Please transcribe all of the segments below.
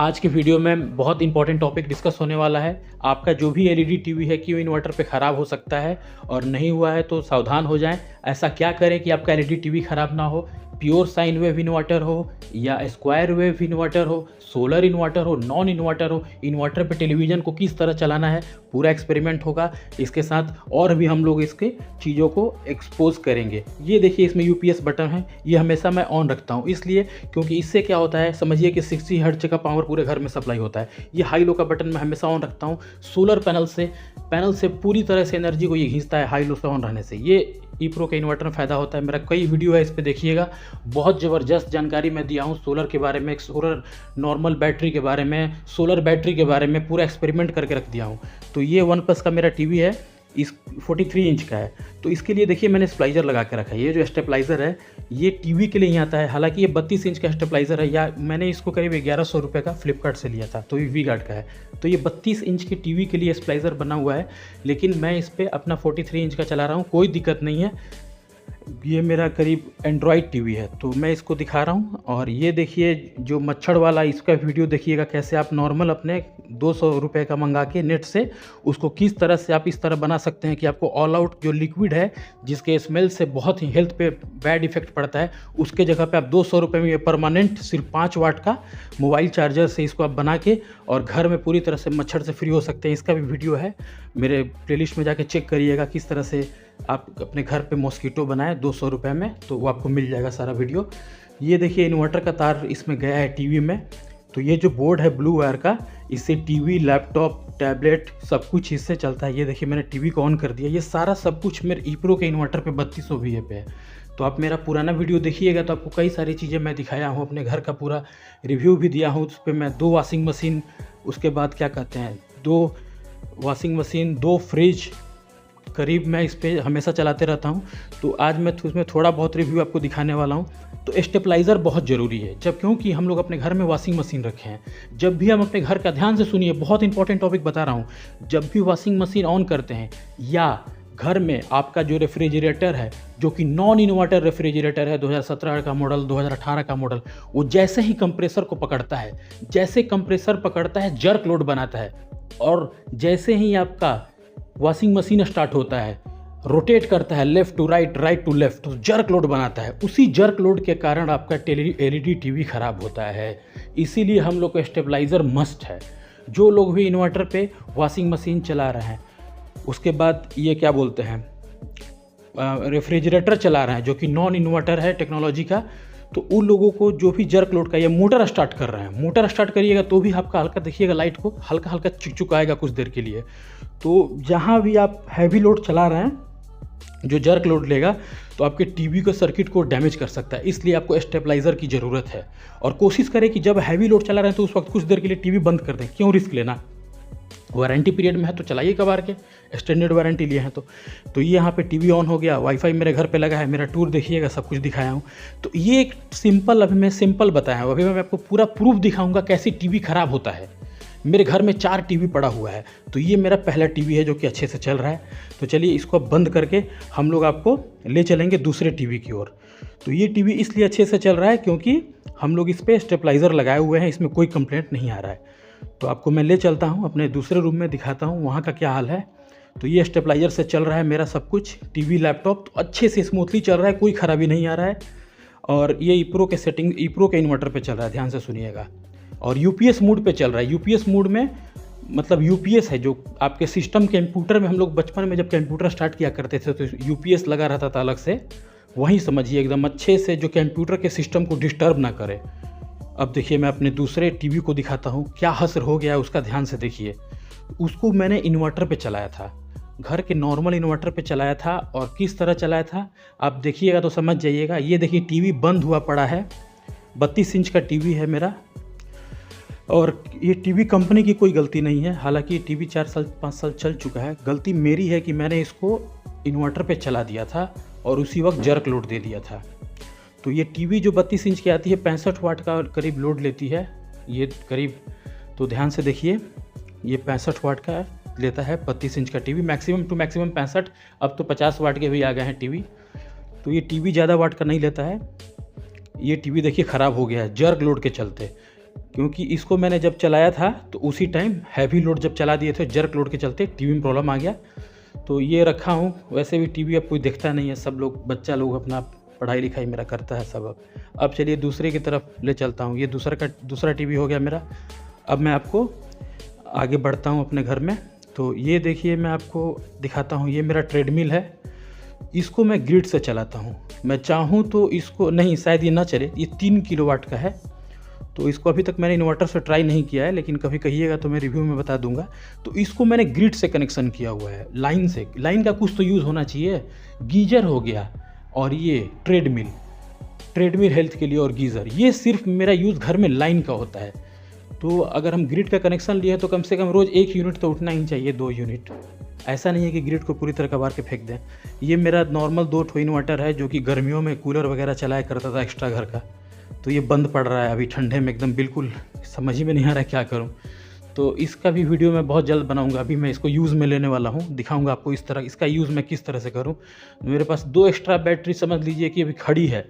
आज के वीडियो में बहुत इंपॉर्टेंट टॉपिक डिस्कस होने वाला है। आपका जो भी एलईडी टीवी है क्यों इन्वर्टर पे ख़राब हो सकता है और नहीं हुआ है तो सावधान हो जाएं। ऐसा क्या करें कि आपका एलईडी टीवी ख़राब ना हो। प्योर साइन वेव इन्वर्टर हो या स्क्वायर वेव इन्वर्टर हो, सोलर इन्वर्टर हो, नॉन इन्वर्टर हो, इन्वर्टर पे टेलीविज़न को किस तरह चलाना है पूरा एक्सपेरिमेंट होगा। इसके साथ और भी हम लोग इसके चीज़ों को एक्सपोज करेंगे। ये देखिए इसमें यूपीएस बटन है, ये हमेशा मैं ऑन रखता हूँ इसलिए क्योंकि इससे क्या होता है समझिए कि 60 हर्ट्ज का पावर पूरे घर में सप्लाई होता है। ये हाई लो का बटन मैं हमेशा ऑन रखता हूँ। सोलर पैनल से पूरी तरह से एनर्जी को ये खींचता है हाई लो से ऑन रहने से। ये ईप्रो के इन्वर्टर में फ़ायदा होता है। मेरा कई वीडियो है इस पे देखिएगा, बहुत ज़बरदस्त जानकारी मैं दिया हूँ सोलर के बारे में, सोलर नॉर्मल बैटरी के बारे में, सोलर बैटरी के बारे में पूरा एक्सपेरिमेंट करके रख दिया हूँ। तो ये वन प्लस का मेरा टीवी है, इस 43 इंच का है। तो इसके लिए देखिए मैंने स्टेबलाइज़र लगा के रखा है। ये जो स्टेबलाइज़र है ये टीवी के लिए ही आता है, हालांकि ये 32 इंच का स्टेबलाइज़र है, या मैंने इसको करीब 1100 रुपये का फ्लिपकार्ट से लिया था, तो ये वी गार्ड का है। तो ये 32 इंच की टीवी के लिए स्टेबलाइज़र बना हुआ है, लेकिन मैं इस पर अपना 43 इंच का चला रहा हूँ, कोई दिक्कत नहीं है। ये मेरा करीब एंड्रॉयड टीवी है तो मैं इसको दिखा रहा हूँ। और ये देखिए जो मच्छर वाला इसका वीडियो देखिएगा, कैसे आप नॉर्मल अपने 200 रुपये का मंगा के नेट से उसको किस तरह से आप इस तरह बना सकते हैं कि आपको ऑल आउट जो लिक्विड है जिसके स्मेल से बहुत ही हेल्थ पे बैड इफेक्ट पड़ता है, उसके जगह पे आप 200 रुपये में ये परमानेंट सिर्फ 5 वाट का मोबाइल चार्जर से इसको आप बना के और घर में पूरी तरह से मच्छर से फ्री हो सकते हैं। इसका भी वीडियो है, मेरे प्लेलिस्ट में जाके चेक करिएगा किस तरह से आप अपने घर पे मॉस्किटो बनाएं 200 रुपये में, तो वो आपको मिल जाएगा सारा वीडियो। ये देखिए इन्वर्टर का तार इसमें गया है टीवी में। तो ये जो बोर्ड है ब्लू वायर का, इससे टीवी, लैपटॉप, टैबलेट सब कुछ इससे चलता है। ये देखिए मैंने टीवी को ऑन कर दिया। ये सारा सब कुछ मेरे ईप्रो के इन्वर्टर पे 3200 VA पे है। तो आप मेरा पुराना वीडियो देखिएगा तो आपको कई सारी चीज़ें मैं दिखाया हूँ, अपने घर का पूरा रिव्यू भी दिया हूँ। उस पर मैं 2 वॉशिंग मशीन, उसके बाद क्या कहते हैं 2 वॉशिंग मशीन, 2 फ्रिज करीब मैं इस पे हमेशा चलाते रहता हूँ। तो आज मैं उसमें थोड़ा बहुत रिव्यू आपको दिखाने वाला हूँ। तो स्टेबलाइज़र बहुत ज़रूरी है, जब क्योंकि हम लोग अपने घर में वॉशिंग मशीन रखे हैं। जब भी हम अपने घर का, ध्यान से सुनिए, बहुत इंपॉर्टेंट टॉपिक बता रहा हूँ, जब भी वॉशिंग मशीन ऑन करते हैं या घर में आपका जो रेफ्रिजरेटर है जो कि नॉन इन्वर्टर रेफ्रिजरेटर है, 2017 का मॉडल, 2018 का मॉडल, वो जैसे ही कंप्रेसर को पकड़ता है, जैसे कंप्रेसर पकड़ता है जर्क लोड बनाता है, और जैसे ही आपका वॉशिंग मशीन स्टार्ट होता है, रोटेट करता है left to right, right to left, तो जर्क लोड बनाता है। उसी जर्क लोड के कारण आपका एलईडी टीवी ख़राब होता है। इसीलिए हम लोग को स्टेबलाइज़र मस्ट है। जो लोग भी इन्वर्टर पे वॉशिंग मशीन चला रहे हैं, उसके बाद ये क्या बोलते हैं रेफ्रिजरेटर चला रहे हैं जो कि नॉन इन्वर्टर है टेक्नोलॉजी का, तो उन लोगों को जो भी जर्क लोड का, ये मोटर स्टार्ट कर रहे हैं, मोटर स्टार्ट करिएगा तो भी आपका हल्का देखिएगा, लाइट को हल्का हल्का चिकचिकाएगा कुछ देर के लिए। तो जहाँ भी आप हैवी लोड चला रहे हैं जो जर्क लोड लेगा तो आपके टीवी के सर्किट को डैमेज कर सकता है। इसलिए आपको स्टेबलाइज़र की ज़रूरत है। और कोशिश करें कि जब हैवी लोड चला रहे हैं तो उस वक्त कुछ देर के लिए टीवी बंद कर दें। क्यों रिस्क लेना, वारंटी पीरियड में है तो चलाइए कबार के, एक्सटेंडेड वारंटी लिए हैं तो ये यहाँ पे टीवी ऑन हो गया, वाईफाई मेरे घर पे लगा है, मेरा टूर देखिएगा, सब कुछ दिखाया हूँ। तो ये एक सिंपल, अभी मैं सिंपल बताया हूँ, अभी मैं आपको पूरा प्रूफ दिखाऊंगा कैसे टीवी ख़राब होता है। मेरे घर में 4 टीवी पड़ा हुआ है, तो ये मेरा पहला टीवी है जो कि अच्छे से चल रहा है। तो चलिए इसको बंद करके हम लोग आपको ले चलेंगे दूसरे टीवी की ओर। तो ये टीवी इसलिए अच्छे से चल रहा है क्योंकि हम लोग इस पर स्टेबलाइज़र लगाए हुए हैं, इसमें कोई कंप्लेंट नहीं आ रहा है। तो आपको मैं ले चलता हूँ अपने दूसरे रूम में, दिखाता हूँ वहाँ का क्या हाल है। तो ये स्टेबलाइज़र से चल रहा है मेरा सब कुछ, टीवी, लैपटॉप तो अच्छे से स्मूथली चल रहा है, कोई ख़राबी नहीं आ रहा है। और ये ईप्रो के सेटिंग, ईप्रो के इन्वर्टर पे चल रहा है, ध्यान से सुनिएगा। और यूपीएस मोड पे चल रहा है। यूपीएस मोड में मतलब यूपीएस है जो आपके सिस्टम कंप्यूटर में, हम लोग बचपन में जब कंप्यूटर स्टार्ट किया करते थे तो यूपीएस लगा रहता था अलग से, वहीं समझिए एकदम अच्छे से, जो कंप्यूटर के सिस्टम को डिस्टर्ब ना करे। अब देखिए मैं अपने दूसरे टीवी को दिखाता हूँ, क्या हसर हो गया है उसका, ध्यान से देखिए। उसको मैंने इन्वर्टर पे चलाया था, घर के नॉर्मल इन्वर्टर पे चलाया था, और किस तरह चलाया था आप देखिएगा तो समझ जाइएगा। ये देखिए टीवी बंद हुआ पड़ा है, 32 इंच का टीवी है मेरा, और ये टीवी कंपनी की कोई गलती नहीं है। हालांकि टीवी 4 साल 5 साल चल चुका है, गलती मेरी है कि मैंने इसको इन्वर्टर पे चला दिया था और उसी वक्त जर्क लोड दे दिया था। तो ये टीवी जो 32 इंच की आती है 65 वाट का करीब लोड लेती है ये करीब। तो ध्यान से देखिए, ये 65 वाट का लेता है 32 इंच का टीवी, मैक्सिमम टू मैक्सिमम 65, अब तो 50 वाट के भी आ गए हैं टीवी। तो ये टीवी ज़्यादा वाट का नहीं लेता है। ये टीवी देखिए ख़राब हो गया है जर्क लोड के चलते। क्योंकि इसको मैंने जब चलाया था तो उसी टाइम हैवी लोड जब चला दिए थे, जर्क लोड के चलते टीवी में प्रॉब्लम आ गया। तो ये रखा हूँ। वैसे भी टीवी अब कोई देखता नहीं है, सब लोग, बच्चा लोग अपना पढ़ाई लिखाई मेरा करता है सब। अब चलिए दूसरे की तरफ ले चलता हूँ। ये दूसरा टीवी हो गया मेरा। अब मैं आपको आगे बढ़ता हूँ अपने घर में। तो ये देखिए, मैं आपको दिखाता हूँ, ये मेरा ट्रेडमिल है। इसको मैं ग्रिड से चलाता हूँ। मैं चाहूँ तो इसको नहीं, शायद ये ना चले, ये 3 किलोवाट का है। तो इसको अभी तक मैंने इन्वर्टर से ट्राई नहीं किया है, लेकिन कभी कहिएगा तो मैं रिव्यू में बता दूंगा। तो इसको मैंने ग्रिड से कनेक्शन किया हुआ है, लाइन से। लाइन का कुछ तो यूज़ होना चाहिए। गीजर हो गया और ये ट्रेडमिल हेल्थ के लिए, और गीज़र, ये सिर्फ मेरा यूज़ घर में लाइन का होता है। तो अगर हम ग्रिड का कनेक्शन लिए तो कम से कम रोज़ 1 यूनिट तो उठना ही चाहिए, 2 यूनिट। ऐसा नहीं है कि ग्रिड को पूरी तरह कबार के फेंक दें। ये मेरा नॉर्मल 2 ठो इन्वर्टर है, जो कि गर्मियों में कूलर वगैरह चलाया करता था एक्स्ट्रा घर का। तो ये बंद पड़ रहा है अभी ठंडे में, एकदम बिल्कुल समझ ही में नहीं आ रहा है क्या करूं। तो इसका भी वीडियो मैं बहुत जल्द बनाऊंगा। अभी मैं इसको यूज़ में लेने वाला हूं, दिखाऊंगा आपको इस तरह इसका यूज़ मैं किस तरह से करूं। मेरे पास 2 एक्स्ट्रा बैटरी समझ लीजिए कि अभी खड़ी है,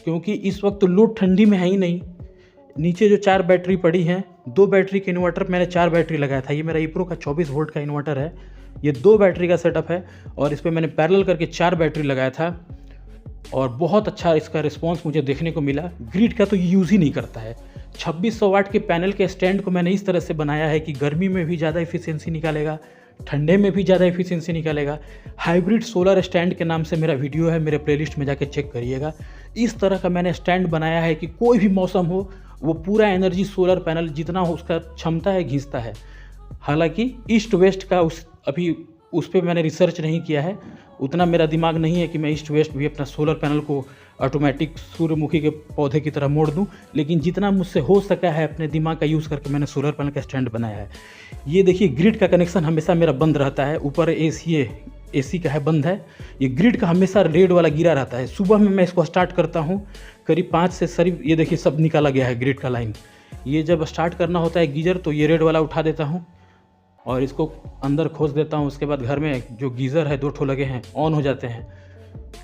क्योंकि इस वक्त तो लोड ठंडी में है ही नहीं। नीचे जो 4 बैटरी पड़ी हैं, 2 बैटरी के इन्वर्टर, मैंने 4 बैटरी लगाया था। ये मेरा इप्रो का 24 वोल्ट का इन्वर्टर है। ये 2 बैटरी का सेटअप है और इस पर मैंने पैरेलल करके 4 बैटरी लगाया था, और बहुत अच्छा इसका रिस्पांस मुझे देखने को मिला। ग्रिड का तो यूज़ ही नहीं करता है। 2600 वाट के पैनल के स्टैंड को मैंने इस तरह से बनाया है कि गर्मी में भी ज़्यादा एफिशिएंसी निकालेगा, ठंडे में भी ज़्यादा एफिशिएंसी निकालेगा। हाइब्रिड सोलर स्टैंड के नाम से मेरा वीडियो है, मेरे प्लेलिस्ट में जाके चेक करिएगा। इस तरह का मैंने स्टैंड बनाया है कि कोई भी मौसम हो, वो पूरा एनर्जी सोलर पैनल जितना हो उसका क्षमता है खींचता है। हालांकि ईस्ट वेस्ट का अभी उस पर मैंने रिसर्च नहीं किया है, उतना मेरा दिमाग नहीं है कि मैं ईस्ट वेस्ट भी अपना सोलर पैनल को ऑटोमेटिक सूर्यमुखी के पौधे की तरह मोड़ दूं। लेकिन जितना मुझसे हो सका है अपने दिमाग का यूज़ करके मैंने सोलर पैनल का स्टैंड बनाया है। ये देखिए, ग्रिड का कनेक्शन हमेशा मेरा बंद रहता है। ऊपर एसी का है, बंद है। ये ग्रिड का हमेशा रेड वाला गिरा रहता है। सुबह में मैं इसको स्टार्ट करता हूँ करीब 5 से करीब, ये देखिए सब निकाला गया है ग्रिड का लाइन। ये जब स्टार्ट करना होता है गीजर, तो ये रेड वाला उठा देता हूँ और इसको अंदर खोस देता हूँ। उसके बाद घर में जो गीज़र है 2 ठो लगे हैं, ऑन हो जाते हैं।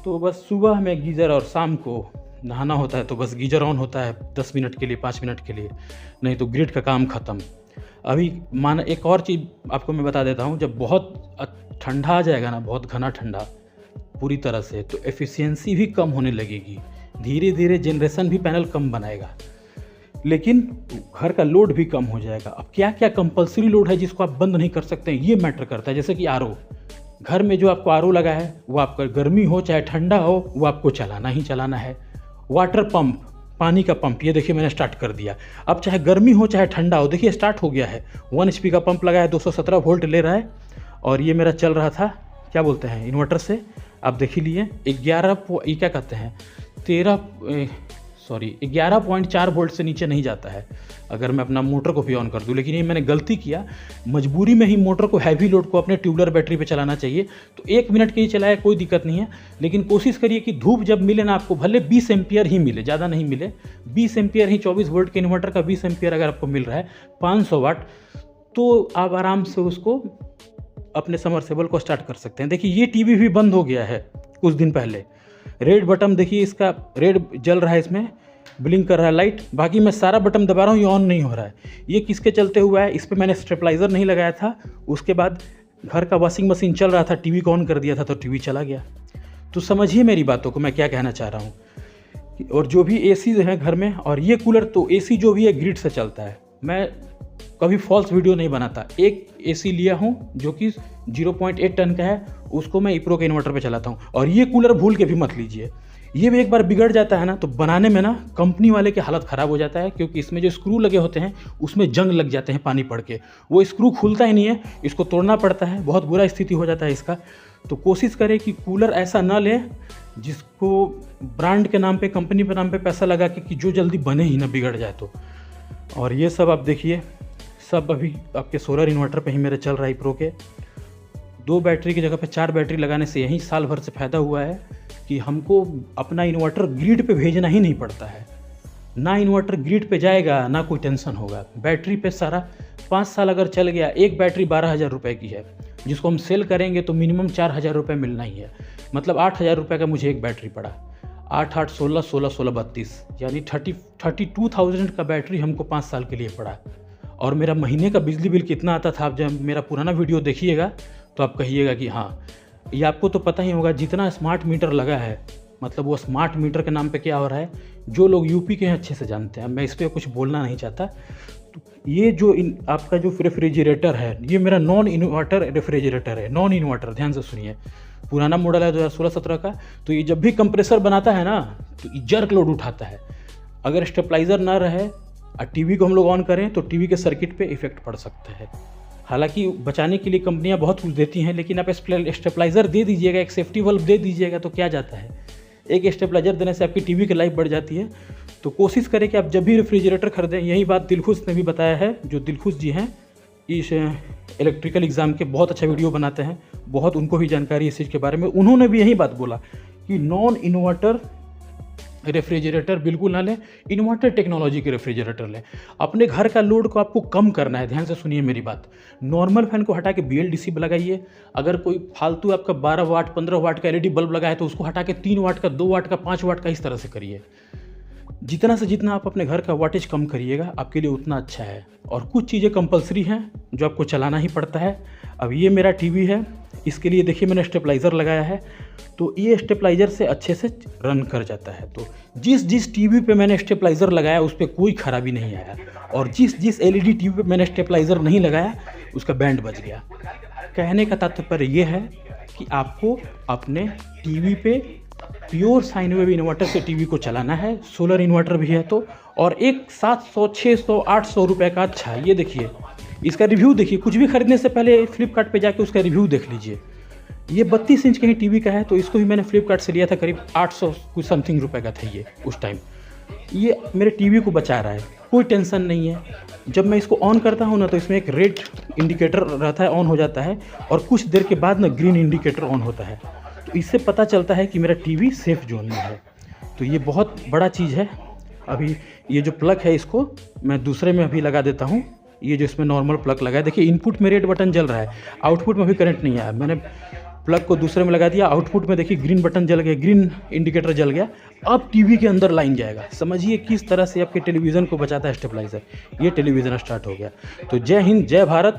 तो बस सुबह में गीज़र, और शाम को नहाना होता है तो बस गीज़र ऑन होता है 10 मिनट के लिए, 5 मिनट के लिए, नहीं तो ग्रिड का काम ख़त्म। अभी एक और चीज़ आपको मैं बता देता हूँ, जब बहुत ठंडा आ जाएगा ना, बहुत घना ठंडा पूरी तरह से, तो एफिशिएंसी भी कम होने लगेगी। धीरे धीरे जनरेशन भी पैनल कम बनाएगा, लेकिन घर का लोड भी कम हो जाएगा। अब क्या क्या कंपलसरी लोड है जिसको आप बंद नहीं कर सकते हैं, ये मैटर करता है। जैसे कि आरओ, घर में जो आपको आरओ लगा है, वो आपका गर्मी हो चाहे ठंडा हो, वो आपको चलाना ही चलाना है। वाटर पंप, पानी का पंप, ये देखिए मैंने स्टार्ट कर दिया। अब चाहे गर्मी हो चाहे ठंडा हो, देखिए स्टार्ट हो गया है। 1 HP का पंप लगा है, 217 वोल्ट ले रहा है, और ये मेरा चल रहा था, क्या बोलते हैं, इन्वर्टर से। आप देख ही लिए 11.4 वोल्ट से नीचे नहीं जाता है अगर मैं अपना मोटर को भी ऑन कर दूं। लेकिन ये मैंने गलती किया, मजबूरी में ही मोटर को, हैवी लोड को अपने ट्यूबलर बैटरी पे चलाना चाहिए। तो 1 मिनट के लिए चलाया, कोई दिक्कत नहीं है। लेकिन कोशिश करिए कि धूप जब मिले ना आपको, भले 20 एम्पियर ही मिले, ज़्यादा नहीं मिले, 20 एम्पियर ही, 24 वोल्ट के इन्वर्टर का 20 एम्पियर अगर आपको मिल रहा है, 500 वाट, तो आप आराम से उसको अपने समरसेबल को स्टार्ट कर सकते हैं। देखिए ये टीवी भी बंद हो गया है कुछ दिन पहले। रेड बटन देखिए, इसका रेड जल रहा है, इसमें ब्लिंक कर रहा है लाइट। बाकी मैं सारा बटन दबा रहा हूँ, ये ऑन नहीं हो रहा है। ये किसके चलते हुआ है? इस पर मैंने स्टेबलाइज़र नहीं लगाया था। उसके बाद घर का वॉशिंग मशीन चल रहा था, टीवी को ऑन कर दिया था तो टीवी चला गया। तो समझिए मेरी बातों को, मैं क्या कहना चाह रहा हूँ। और जो भी एसी है घर में, और ये कूलर, तो एसी जो भी है ग्रिड से चलता है। मैं कभी फॉल्स वीडियो नहीं बनाता। एक एसी लिया हूँ जो कि 0.8 टन का है, उसको मैं इप्रो के इन्वर्टर पे चलाता हूँ। और ये कूलर भूल के भी मत लीजिए, ये भी एक बार बिगड़ जाता है ना, तो बनाने में ना कंपनी वाले की हालत ख़राब हो जाता है, क्योंकि इसमें जो स्क्रू लगे होते हैं उसमें जंग लग जाते हैं पानी पड़ के, वो स्क्रू खुलता ही नहीं है, इसको तोड़ना पड़ता है, बहुत बुरा स्थिति हो जाता है इसका। तो कोशिश करें कि कूलर ऐसा ना लें जिसको ब्रांड के नाम पे, कंपनी के नाम पे पैसा लगा के, कि जो जल्दी बने ही ना, बिगड़ जाए तो। और ये सब आप देखिए, सब अभी आपके सोलर इन्वर्टर पे ही मेरे चल रहा है इप्रो के। 2 बैटरी की जगह पे 4 बैटरी लगाने से यही साल भर से फ़ायदा हुआ है कि हमको अपना इन्वर्टर ग्रिड पे भेजना ही नहीं पड़ता है। ना इन्वर्टर ग्रिड पे जाएगा, ना कोई टेंशन होगा। बैटरी पे सारा 5 साल अगर चल गया, एक बैटरी 12,000 रुपये की है, जिसको हम सेल करेंगे तो मिनिमम 4,000 रुपये मिलना ही है। मतलब 8,000 रुपये का मुझे एक बैटरी पड़ा। 8 8 16 16 16 32, यानी 32,000 का बैटरी हमको 5 साल के लिए पड़ा। और मेरा महीने का बिजली बिल कितना आता था, आप जब मेरा पुराना वीडियो देखिएगा तो आप कहिएगा कि हाँ, ये आपको तो पता ही होगा। जितना स्मार्ट मीटर लगा है, मतलब वो स्मार्ट मीटर के नाम पे क्या हो रहा है, जो लोग यूपी के हैं अच्छे से जानते हैं, मैं इस पर कुछ बोलना नहीं चाहता। तो ये जो आपका जो रेफ्रिजरेटर है, ये मेरा नॉन इन्वर्टर रेफ्रिजरेटर है, नॉन इन्वर्टर, ध्यान से सुनिए। पुराना मॉडल है 2016-17 का। तो ये जब भी कंप्रेसर बनाता है ना, तो जर्क लोड उठाता है। अगर स्टेबलाइज़र ना रहे और टीवी को हम लोग ऑन करें तो टीवी के सर्किट पे इफेक्ट पड़ सकता है। हालांकि बचाने के लिए कंपनियां बहुत कुछ देती हैं, लेकिन आप स्टेबलाइज़र दे दीजिएगा, एक सेफ्टी बल्ब दे दीजिएगा तो क्या जाता है। एक स्टेबलाइज़र देने से आपकी टीवी की लाइफ बढ़ जाती है। तो कोशिश करें कि आप जब भी रेफ्रिजरेटर खरीदें, यही बात दिलखुश ने भी बताया है। जो दिलखुश जी हैं, इस इलेक्ट्रिकल एग्ज़ाम के बहुत अच्छा वीडियो बनाते हैं, बहुत उनको भी जानकारी है इस चीज़ के बारे में। उन्होंने भी यही बात बोला कि नॉन इन्वर्टर रेफ्रिजरेटर बिल्कुल ना लें, इन्वर्टर टेक्नोलॉजी के रेफ्रिजरेटर लें। अपने घर का लोड को आपको कम करना है, ध्यान से सुनिए मेरी बात। नॉर्मल फैन को हटा के BLDC लगाइए। अगर कोई फालतू आपका 12 वाट 15 वाट का LED बल्ब लगा है तो उसको हटा के 3 वाट का, 2 वाट का, 5 वाट का, इस तरह से करिए। जितना से जितना आप अपने घर का वाटेज कम करिएगा, आपके लिए उतना अच्छा है। और कुछ चीज़ें कंपलसरी हैं जो आपको चलाना ही पड़ता है। अब ये मेरा टीवी है, इसके लिए देखिए मैंने स्टेबलाइज़र लगाया है, तो ये स्टेबलाइज़र से अच्छे से रन कर जाता है। तो जिस टीवी पे मैंने स्टेबलाइज़र लगाया उस पर कोई ख़राबी नहीं आया, और जिस LED टीवी पे मैंने स्टेबलाइज़र नहीं लगाया उसका बैंड बज गया। कहने का तात्पर्य ये है कि आपको अपने टीवी पे प्योर साइन वेव इन्वर्टर से टीवी को चलाना है। सोलर इन्वर्टर भी है तो, और एक 700 600 800 रुपये का अच्छा है। ये देखिए, इसका रिव्यू देखिए। कुछ भी खरीदने से पहले फ्लिपकार्ट पे जाके उसका रिव्यू देख लीजिए। ये 32 इंच का ही टीवी का है, तो इसको भी मैंने फ्लिपकार्ट से लिया था, करीब 800 कुछ समथिंग रुपये का था ये उस टाइम। ये मेरे टीवी को बचा रहा है, कोई टेंशन नहीं है। जब मैं इसको ऑन करता हूँ ना, तो इसमें एक रेड इंडिकेटर रहता है, ऑन हो जाता है, और कुछ देर के बाद ना ग्रीन इंडिकेटर ऑन होता है। तो इससे पता चलता है कि मेरा टीवी सेफ जोन में है। तो ये बहुत बड़ा चीज़ है। अभी ये जो प्लग है, इसको मैं दूसरे में अभी लगा देता हूँ। ये जो इसमें नॉर्मल प्लग लगा है, देखिए इनपुट में रेड बटन जल रहा है, आउटपुट में भी करंट नहीं आया। मैंने प्लग को दूसरे में लगा दिया, आउटपुट में देखिए ग्रीन बटन जल गया, ग्रीन इंडिकेटर जल गया। अब टीवी के अंदर लाइन जाएगा। समझिए किस तरह से आपके टेलीविज़न को बचाता है स्टेबलाइज़र। ये टेलीविज़न स्टार्ट हो गया। तो जय हिंद, जय भारत।